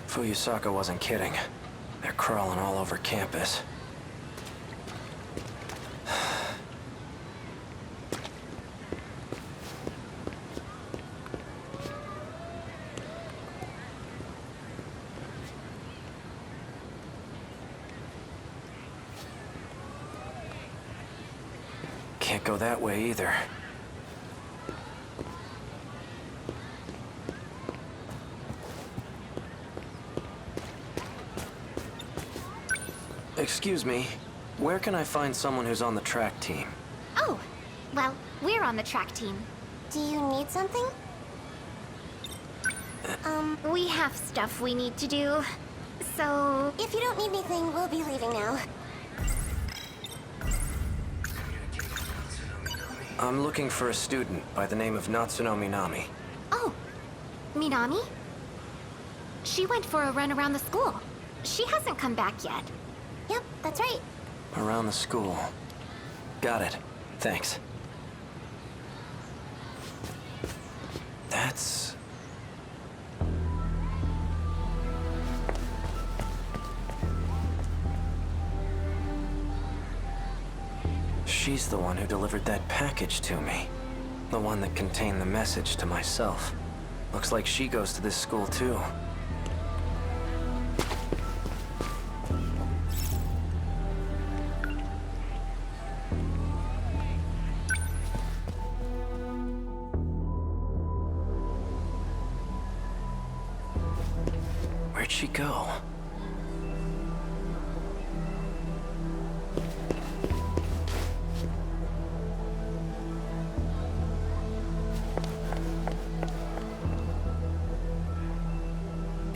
Speaker 5: Fuyusaka wasn't kidding. They're crawling all over campus. Can't go that way either. Excuse me, where can I find someone who's on the track team?
Speaker 2: Oh, well, we're on the track team. Do you need something? We have stuff we need to do. So, if you don't need anything, we'll be leaving now.
Speaker 5: I'm looking for a student by the name of Natsuno Minami.
Speaker 2: Oh, Minami? She went for a run around the school. She hasn't come back yet. Yep, that's right.
Speaker 5: Around the school. Got it. Thanks. she's the one who delivered that package to me. The one that contained the message to myself. Looks like she goes to this school too. Where'd she go?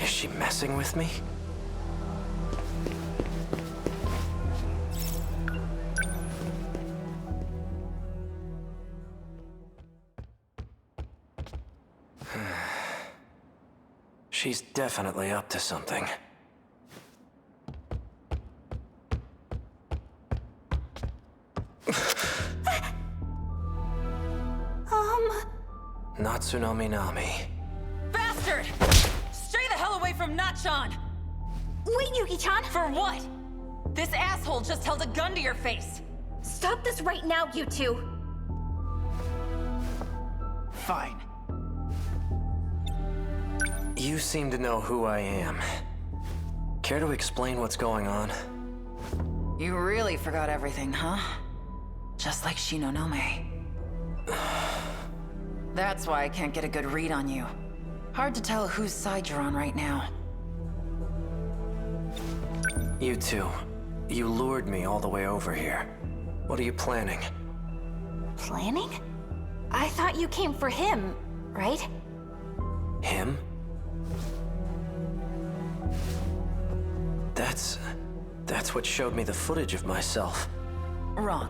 Speaker 5: Is she messing with me? She's definitely up to something. Natsunomi Nami.
Speaker 9: Bastard! Stay the hell away from Natchan!
Speaker 8: Wait, Yuki-chan!
Speaker 9: For what? This asshole just held a gun to your face!
Speaker 8: Stop this right now, you two!
Speaker 9: Fine.
Speaker 5: You seem to know who I am. Care to explain what's going on?
Speaker 9: You really forgot everything, huh? Just like Shinonome. That's why I can't get a good read on you. Hard to tell whose side you're on right now.
Speaker 5: You two, you lured me all the way over here. What are you planning?
Speaker 8: Planning? I thought you came for him, right?
Speaker 5: Him? That's what showed me the footage of myself.
Speaker 9: Wrong.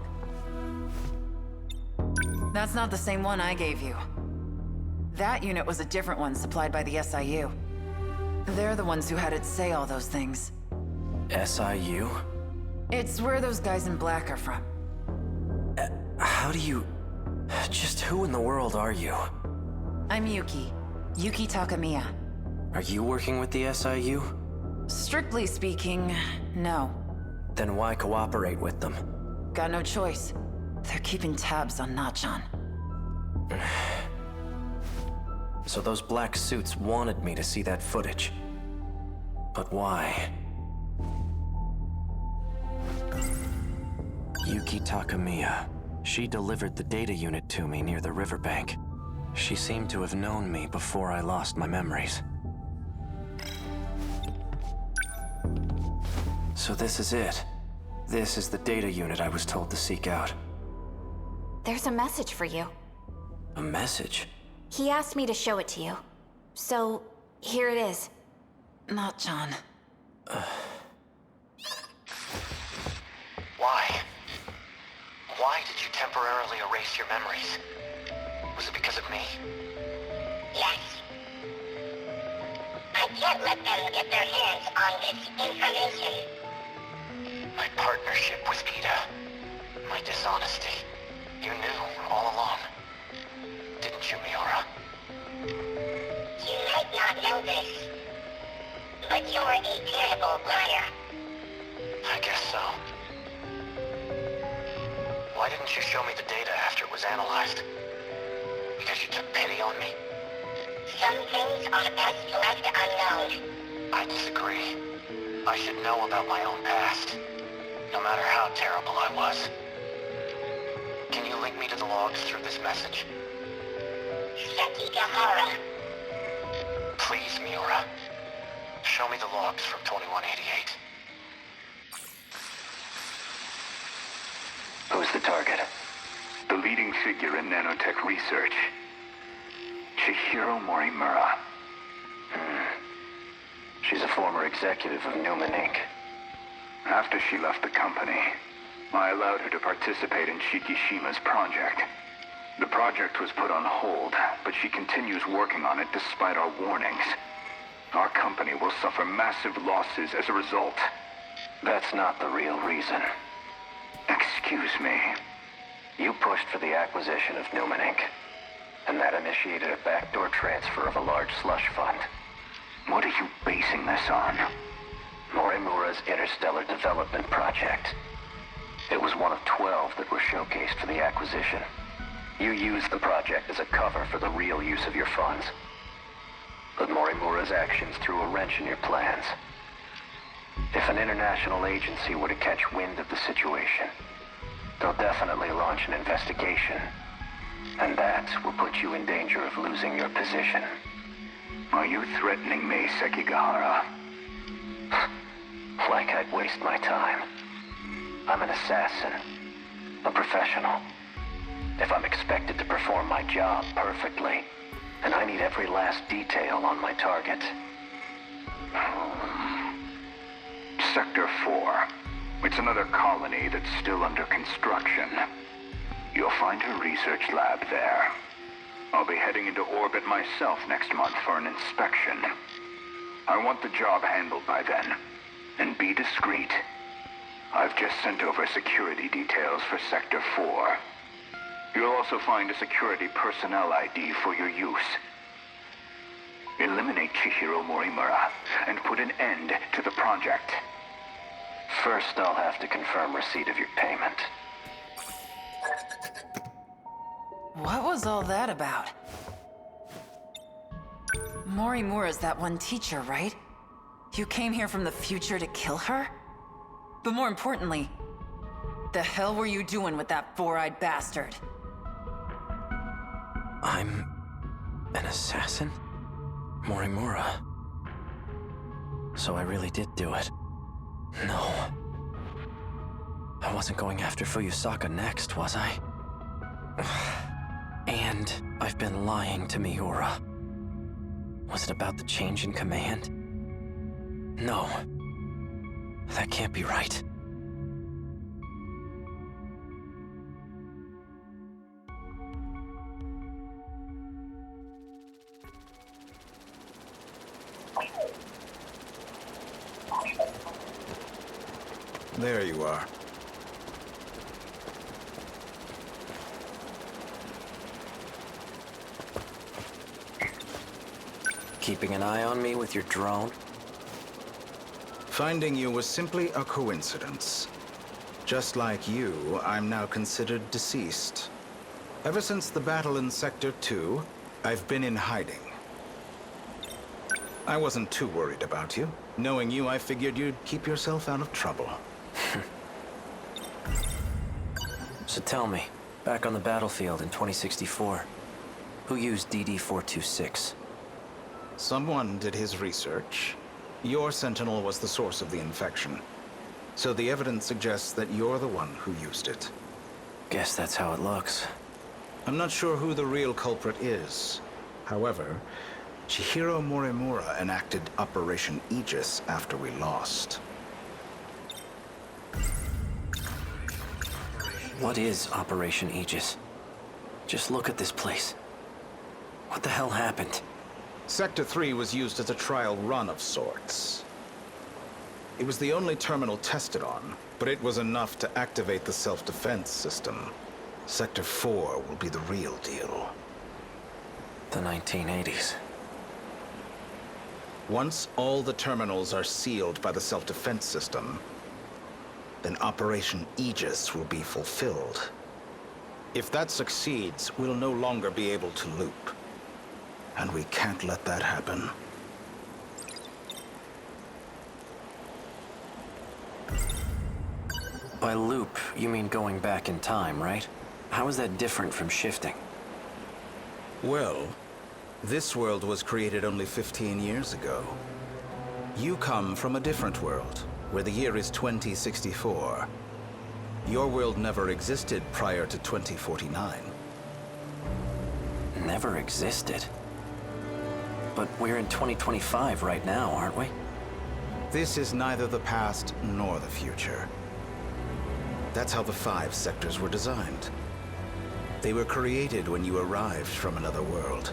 Speaker 9: That's not the same one I gave you. That unit was a different one supplied by the SIU. They're the ones who had it say all those things.
Speaker 5: SIU?
Speaker 9: It's where those guys in black are from.
Speaker 5: How do you... Just who in the world are you?
Speaker 9: I'm Yuki. Yuki Takamiya.
Speaker 5: Are you working with the SIU?
Speaker 9: Strictly speaking, no.
Speaker 5: Then why cooperate with them?
Speaker 9: Got no choice. They're keeping tabs on Natchan.
Speaker 5: So those black suits wanted me to see that footage. But why? Yuki Takamiya. She delivered the data unit to me near the riverbank. She seemed to have known me before I lost my memories. So this is it. This is the data unit I was told to seek out.
Speaker 8: There's a message for you.
Speaker 5: A message?
Speaker 8: He asked me to show it to you. So, here it is.
Speaker 9: Natchan.
Speaker 1: Why? Why did you temporarily erase your memories? Was it because of me?
Speaker 4: Yes. I can't let them get their hands on this information.
Speaker 1: My partnership with Ida. My dishonesty. You knew all along. Didn't you, Miura?
Speaker 4: You might not know this, but you're a terrible liar.
Speaker 1: I guess so. Why didn't you show me the data after it was analyzed? Because you took pity on me?
Speaker 4: Some things are best left unknown.
Speaker 1: I disagree. I should know about my own past, no matter how terrible I was. Can you link me to the logs through this message?
Speaker 4: Sekigahara.
Speaker 1: Please, Miura. Show me the logs from 2188.
Speaker 11: Who's the target? The leading figure in nanotech research. Chihiro Morimura.
Speaker 12: She's a former executive of Newman Inc.
Speaker 11: After she left the company, I allowed her to participate in Shikishima's project. The project was put on hold, but she continues working on it despite our warnings. Our company will suffer massive losses as a result.
Speaker 12: That's not the real reason.
Speaker 11: Excuse me.
Speaker 12: You pushed for the acquisition of Newman Inc., and that initiated a backdoor transfer of a large slush fund.
Speaker 11: What are you basing this on?
Speaker 12: Morimura's interstellar development project. It was one of 12 that were showcased for the acquisition. You used the project as a cover for the real use of your funds. But Morimura's actions threw a wrench in your plans. If an international agency were to catch wind of the situation, they'll definitely launch an investigation. And that will put you in danger of losing your position.
Speaker 11: Are you threatening me, Sekigahara?
Speaker 12: Like I'd waste my time. I'm an assassin. A professional. If I'm expected to perform my job perfectly, and I need every last detail on my target.
Speaker 11: Sector 4. It's another colony that's still under construction. You'll find a research lab there. I'll be heading into orbit myself next month for an inspection. I want the job handled by then. And be discreet. I've just sent over security details for Sector 4. You'll also find a security personnel ID for your use. Eliminate Chihiro Morimura and put an end to the project.
Speaker 12: First, I'll have to confirm receipt of your payment.
Speaker 9: What was all that about? Morimura's that one teacher, right? You came here from the future to kill her? But more importantly, the hell were you doing with that four-eyed bastard?
Speaker 5: I'm an assassin? Morimura. So I really did do it. No. I wasn't going after Fuyusaka next, was I? And I've been lying to Miura. Was it about the change in command? No. That can't be right.
Speaker 13: There you are.
Speaker 5: Keeping an eye on me with your drone?
Speaker 13: Finding you was simply a coincidence. Just like you, I'm now considered deceased. Ever since the battle in Sector 2, I've been in hiding. I wasn't too worried about you. Knowing you, I figured you'd keep yourself out of trouble.
Speaker 5: So tell me, back on the battlefield in 2064, who used DD-426?
Speaker 13: Someone did his research. Your Sentinel was the source of the infection. So the evidence suggests that you're the one who used it.
Speaker 5: Guess that's how it looks.
Speaker 13: I'm not sure who the real culprit is. However, Chihiro Morimura enacted Operation Aegis after we lost.
Speaker 5: What is Operation Aegis? Just look at this place. What the hell happened?
Speaker 13: Sector 3 was used as a trial run of sorts. It was the only terminal tested on, but it was enough to activate the self-defense system. Sector 4 will be the real deal.
Speaker 5: The 1980s.
Speaker 13: Once all the terminals are sealed by the self-defense system, then Operation Aegis will be fulfilled. If that succeeds, we'll no longer be able to loop. And we can't let that happen.
Speaker 5: By loop, you mean going back in time, right? How is that different from shifting?
Speaker 13: Well, this world was created only 15 years ago. You come from a different world, where the year is 2064. Your world never existed prior to 2049.
Speaker 5: Never existed? But we're in 2025 right now, aren't we?
Speaker 13: This is neither the past nor the future. That's how the 5 sectors were designed. They were created when you arrived from another world.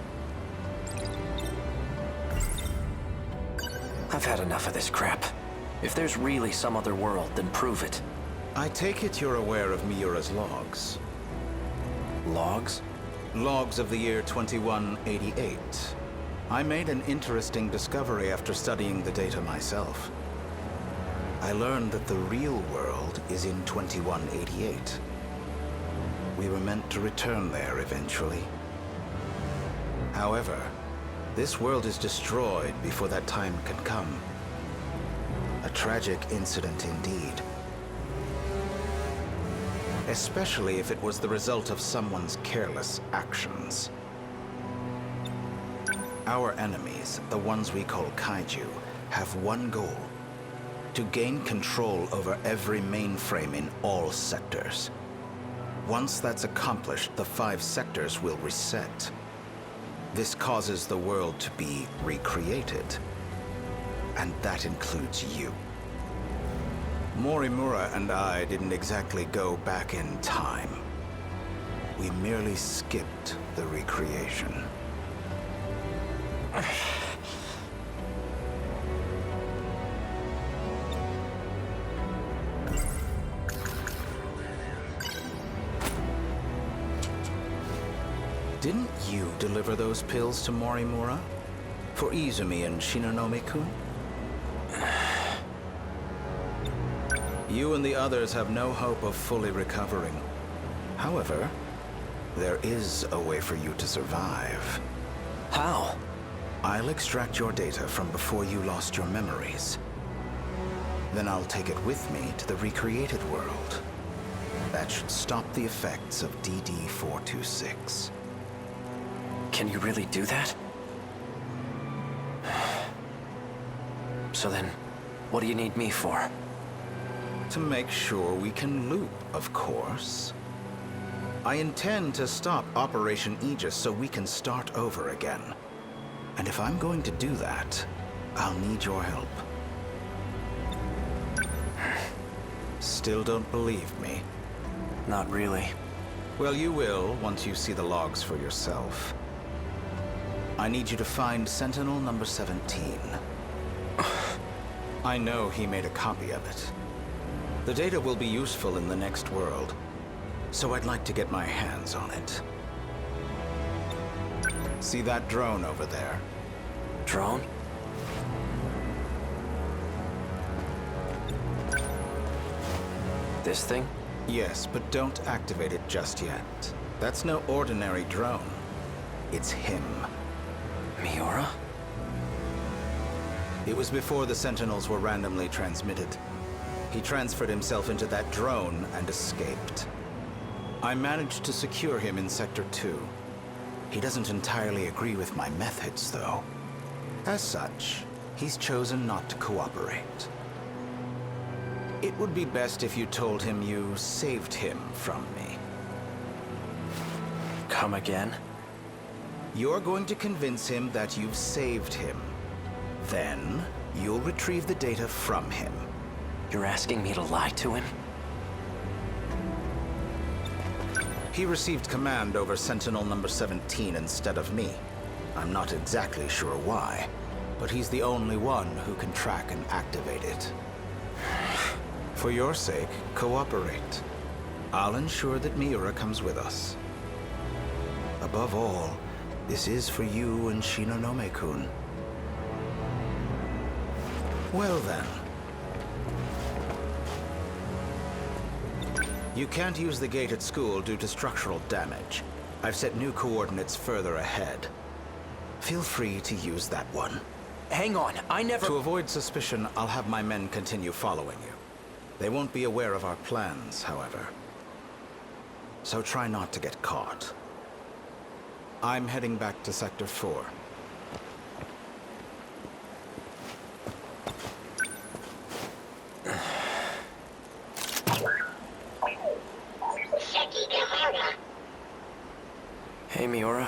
Speaker 5: I've had enough of this crap. If there's really some other world, then prove it.
Speaker 13: I take it you're aware of Miura's logs.
Speaker 5: Logs?
Speaker 13: Logs of the year 2188. I made an interesting discovery after studying the data myself. I learned that the real world is in 2188. We were meant to return there eventually. However, this world is destroyed before that time can come. A tragic incident indeed. Especially if it was the result of someone's careless actions. Our enemies, the ones we call kaiju, have one goal: to gain control over every mainframe in all sectors. Once that's accomplished, the 5 sectors will reset. This causes the world to be recreated. And that includes you. Morimura and I didn't exactly go back in time. We merely skipped the recreation. Didn't you deliver those pills to Morimura? For Izumi and Shinonome-kun? You and the others have no hope of fully recovering. However, there is a way for you to survive.
Speaker 5: How?
Speaker 13: I'll extract your data from before you lost your memories. Then I'll take it with me to the recreated world. That should stop the effects of DD-426.
Speaker 5: Can you really do that? So then, what do you need me for?
Speaker 13: To make sure we can loop, of course. I intend to stop Operation Aegis so we can start over again. And if I'm going to do that, I'll need your help. Still don't believe me?
Speaker 5: Not really.
Speaker 13: Well, you will once you see the logs for yourself. I need you to find Sentinel number 17. I know he made a copy of it. The data will be useful in the next world, so I'd like to get my hands on it. See that drone over there?
Speaker 5: Drone? This thing?
Speaker 13: Yes, but don't activate it just yet. That's no ordinary drone. It's him.
Speaker 5: Miura?
Speaker 13: It was before the Sentinels were randomly transmitted. He transferred himself into that drone and escaped. I managed to secure him in Sector 2. He doesn't entirely agree with my methods, though. As such, he's chosen not to cooperate. It would be best if you told him you saved him from me.
Speaker 5: Come again?
Speaker 13: You're going to convince him that you've saved him. Then, you'll retrieve the data from him.
Speaker 5: You're asking me to lie to him?
Speaker 13: He received command over Sentinel number 17 instead of me. I'm not exactly sure why, but he's the only one who can track and activate it. For your sake, cooperate. I'll ensure that Miura comes with us. Above all, this is for you and Shinonome-kun. Well then. You can't use the gate at school due to structural damage. I've set new coordinates further ahead. Feel free to use that one.
Speaker 5: Hang on, I never—
Speaker 13: To avoid suspicion, I'll have my men continue following you. They won't be aware of our plans, however. So try not to get caught. I'm heading back to Sector 4.
Speaker 5: Hey, Miura.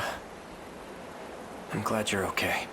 Speaker 5: I'm glad you're okay.